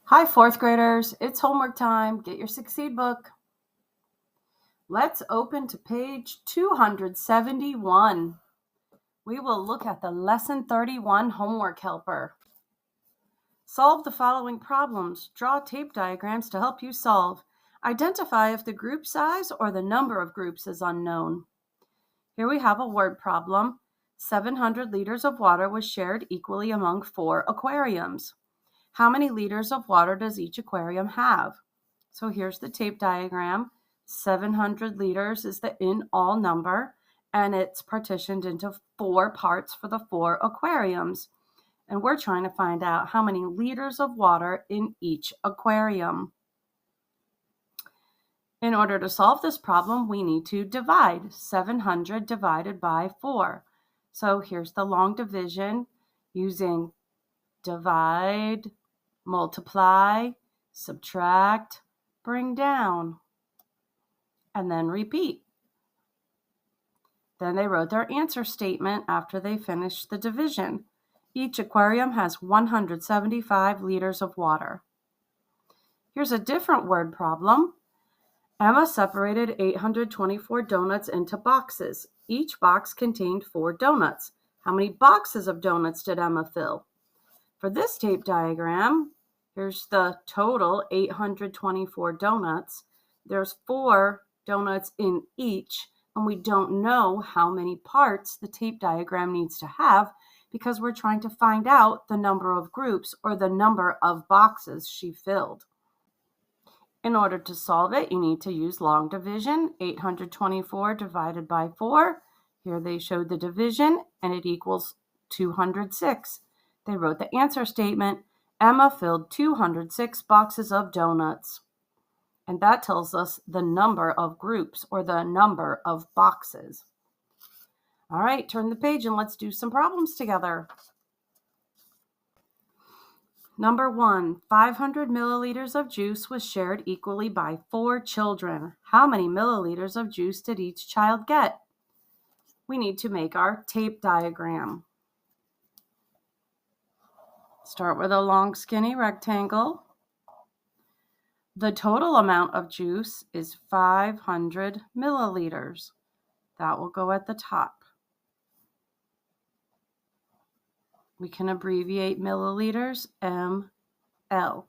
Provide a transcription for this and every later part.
Hi, fourth graders. It's homework time. Get your Succeed book. Let's open to page 271. We will look at the Lesson 31 homework helper. Solve the following problems. Draw tape diagrams to help you solve. Identify if the group size or the number of groups is unknown. Here we have a word problem. 700 liters of water was shared equally among 4 aquariums. How many liters of water does each aquarium have? So here's the tape diagram. 700 liters is the in all number, and it's partitioned into 4 parts for the 4 aquariums. And we're trying to find out how many liters of water in each aquarium. In order to solve this problem, we need to divide 700 divided by 4. So here's the long division using divide, multiply, subtract, bring down, and then repeat. Then they wrote their answer statement after they finished the division. Each aquarium has 175 liters of water. Here's a different word problem. Emma separated 824 donuts into boxes. Each box contained 4 donuts. How many boxes of donuts did Emma fill? For this tape diagram, here's the total 824 donuts. There's 4 donuts in each, and we don't know how many parts the tape diagram needs to have because we're trying to find out the number of groups or the number of boxes she filled. In order to solve it, you need to use long division. 824 divided by 4. Here they showed the division, and it equals 206. They wrote the answer statement. Emma filled 206 boxes of donuts. And that tells us the number of groups or the number of boxes. All right, turn the page and let's do some problems together. Number 1, 500 milliliters of juice was shared equally by 4 children. How many milliliters of juice did each child get? We need to make our tape diagram. Start with a long, skinny rectangle. The total amount of juice is 500 milliliters. That will go at the top. We can abbreviate milliliters, ml.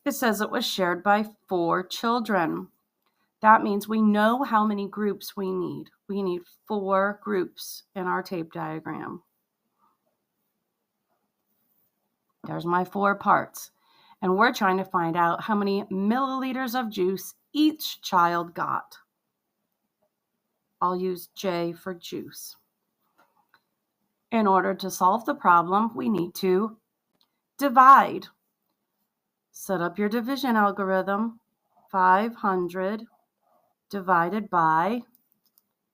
It says it was shared by 4 children. That means we know how many groups we need. We need 4 groups in our tape diagram. There's my 4 parts. And we're trying to find out how many milliliters of juice each child got. I'll use J for juice. In order to solve the problem, we need to divide. Set up your division algorithm. 500 divided by,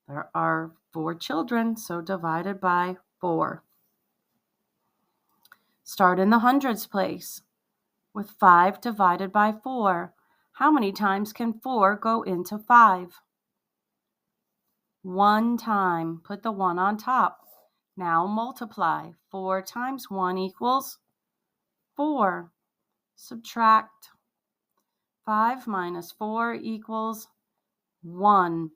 there are 4 children, so divided by 4. Start in the hundreds place. With 5 divided by 4, how many times can 4 go into 5? 1 time. Put the 1 on top. Now multiply. 4 times 1 equals 4. Subtract. 5 minus 4 equals 1.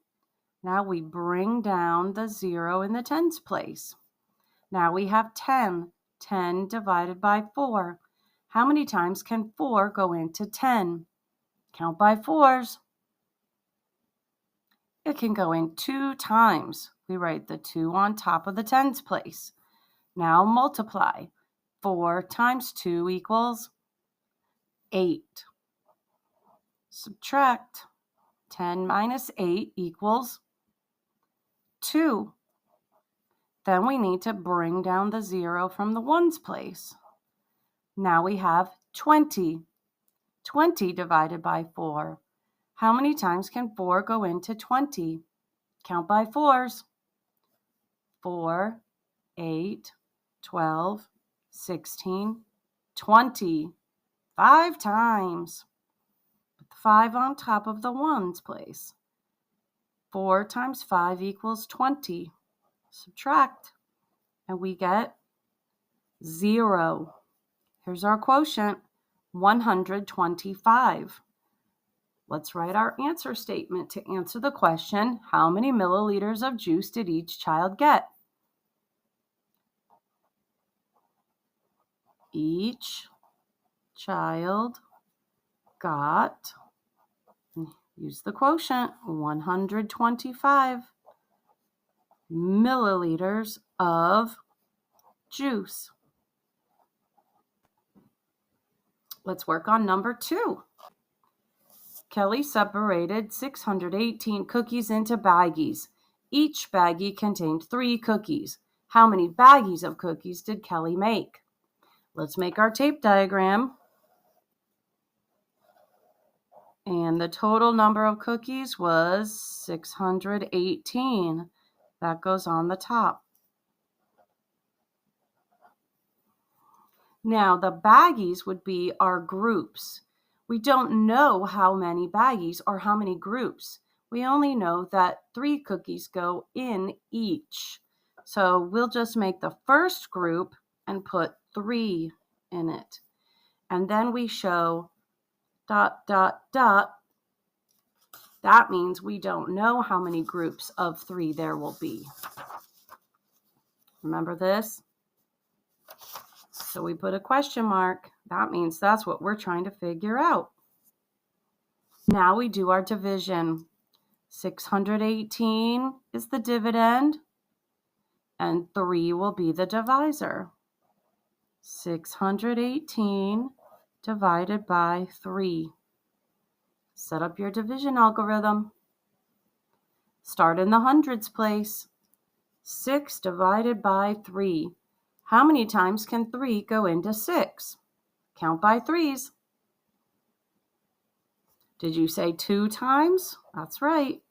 Now we bring down the 0 in the tens place. Now we have 10. 10 divided by 4. How many times can 4 go into 10? Count by 4s. It can go in 2 times. We write the 2 on top of the tens place. Now multiply. 4 times 2 equals 8. Subtract. 10 minus 8 equals 2. Then we need to bring down the 0 from the ones place. Now we have 20. 20 divided by 4. How many times can 4 go into 20? Count by 4s. 4, 8, 12, 16, 20. 5 times. Put the 5 on top of the ones place. 4 times 5 equals 20. Subtract, and we get 0. Here's our quotient. 125. Let's write our answer statement to answer the question, how many milliliters of juice did each child get? Each child got, use the quotient, 125 milliliters of juice. Let's work on number 2. Kelly separated 618 cookies into baggies. Each baggie contained 3 cookies. How many baggies of cookies did Kelly make? Let's make our tape diagram. And the total number of cookies was 618. That goes on the top. Now, the baggies would be our groups. We don't know how many baggies or how many groups. We only know that 3 cookies go in each. So we'll just make the first group and put 3 in it. And then we show ... That means we don't know how many groups of 3 there will be. Remember this? So we put a question mark. That means that's what we're trying to figure out. Now we do our division. 618 is the dividend, and 3 will be the divisor. 618 divided by 3. Set up your division algorithm. Start in the hundreds place. 6 divided by 3. How many times can 3 go into 6? Count by 3s. Did you say 2 times? That's right.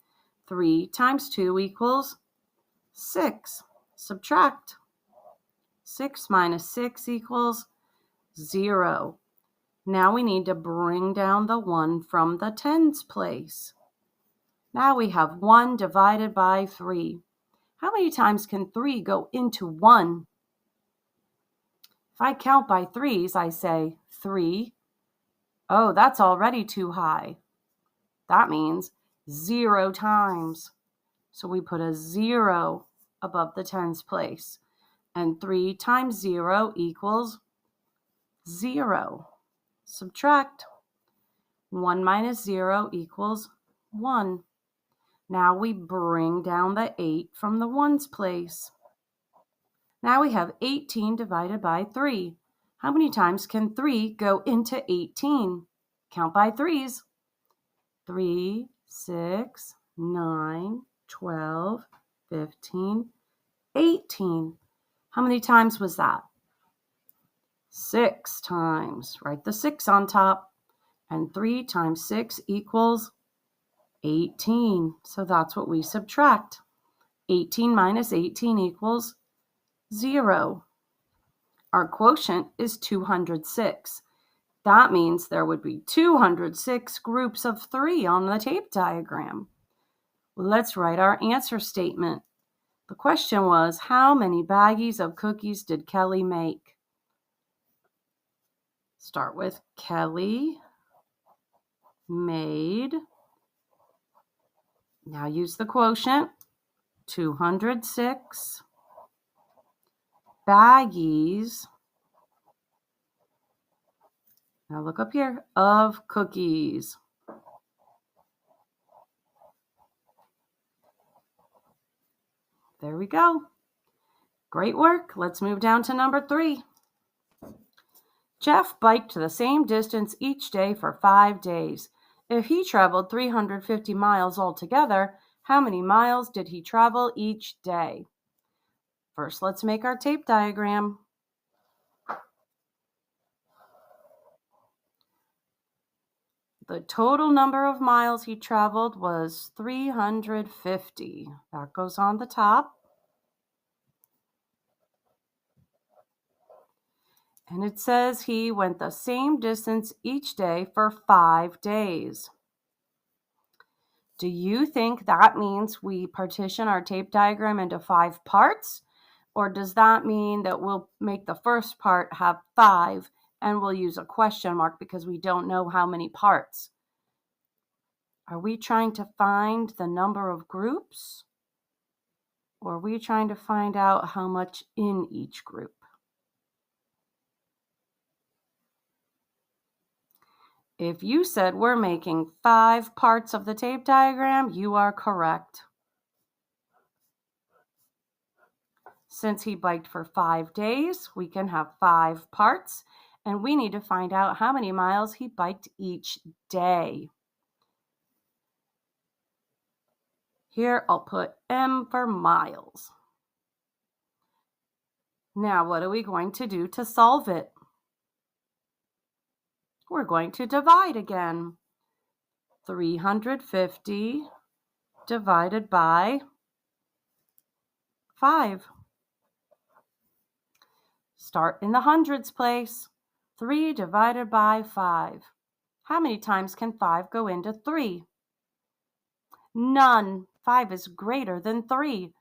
3 times 2 equals 6. Subtract. 6 minus 6 equals 0. Now we need to bring down the 1 from the tens place. Now we have 1 divided by 3. How many times can 3 go into 1? If I count by 3s, I say 3. Oh, that's already too high. That means 0 times. So we put a 0 above the tens place. And 3 times 0 equals 0. Subtract. 1 minus 0 equals 1. Now we bring down the 8 from the ones place. Now we have 18 divided by 3. How many times can 3 go into 18? Count by 3s. 3, 6, 9, 12, 15, 18. How many times was that? 6 times. Write the 6 on top. And 3 times 6 equals 18. So that's what we subtract. 18 minus 18 equals 0. Our quotient is 206. That means there would be 206 groups of 3 on the tape diagram. Let's write our answer statement. The question was, how many baggies of cookies did Kelly make? Start with Kelly made. Now use the quotient. 206 baggies. Now look up here, of cookies. There we go. Great work. Let's move down to number 3. Jeff biked the same distance each day for 5 days. If he traveled 350 miles altogether, how many miles did he travel each day? First, let's make our tape diagram. The total number of miles he traveled was 350. That goes on the top. And it says he went the same distance each day for 5 days. Do you think that means we partition our tape diagram into 5 parts? Or does that mean that we'll make the first part have 5 and we'll use a question mark because we don't know how many parts. Are we trying to find the number of groups? Or are we trying to find out how much in each group? If you said we're making 5 parts of the tape diagram, you are correct. Since he biked for 5 days, we can have 5 parts, and we need to find out how many miles he biked each day. Here, I'll put M for miles. Now, what are we going to do to solve it? We're going to divide again. 350 divided by 5. Start in the hundreds place. 3 divided by 5. How many times can 5 go into 3? None. 5 is greater than 3.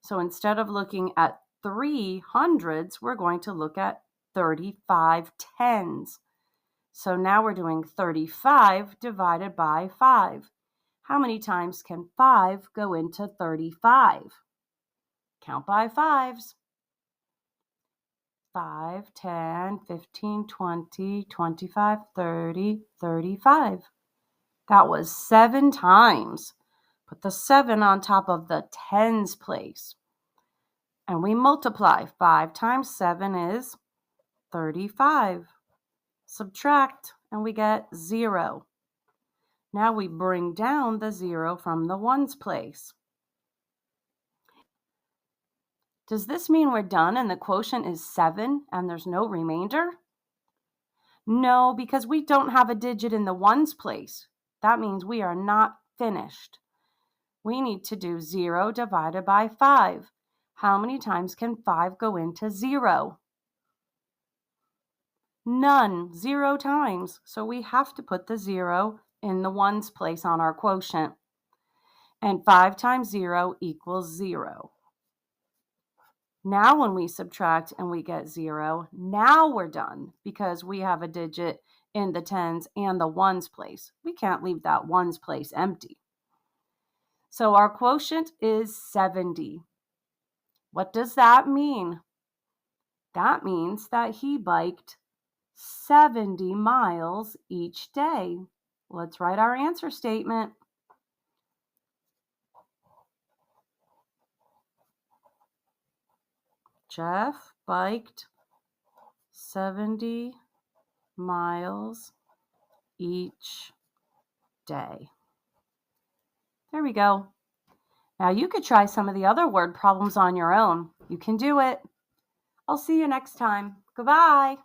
So instead of looking at 3 hundreds, we're going to look at 35 tens. So now we're doing 35 divided by 5. How many times can 5 go into 35? Count by 5s. 5, 10, 15, 20, 25, 30, 35. That was 7 times. Put the 7 on top of the tens place. And we multiply. 5 times 7 is 35. Subtract, and we get 0. Now we bring down the 0 from the ones place. Does this mean we're done and the quotient is 7 and there's no remainder? No, because we don't have a digit in the ones place. That means we are not finished. We need to do 0 divided by 5. How many times can 5 go into 0? None. 0 times. So we have to put the 0 in the ones place on our quotient. And 5 times 0 equals 0. Now when we subtract and we get 0, now we're done because we have a digit in the tens and the ones place. We can't leave that ones place empty. So our quotient is 70. What does that mean? That means that he biked 70 miles each day. Let's write our answer statement. Jeff biked 70 miles each day. There we go. Now you could try some of the other word problems on your own. You can do it. I'll see you next time. Goodbye.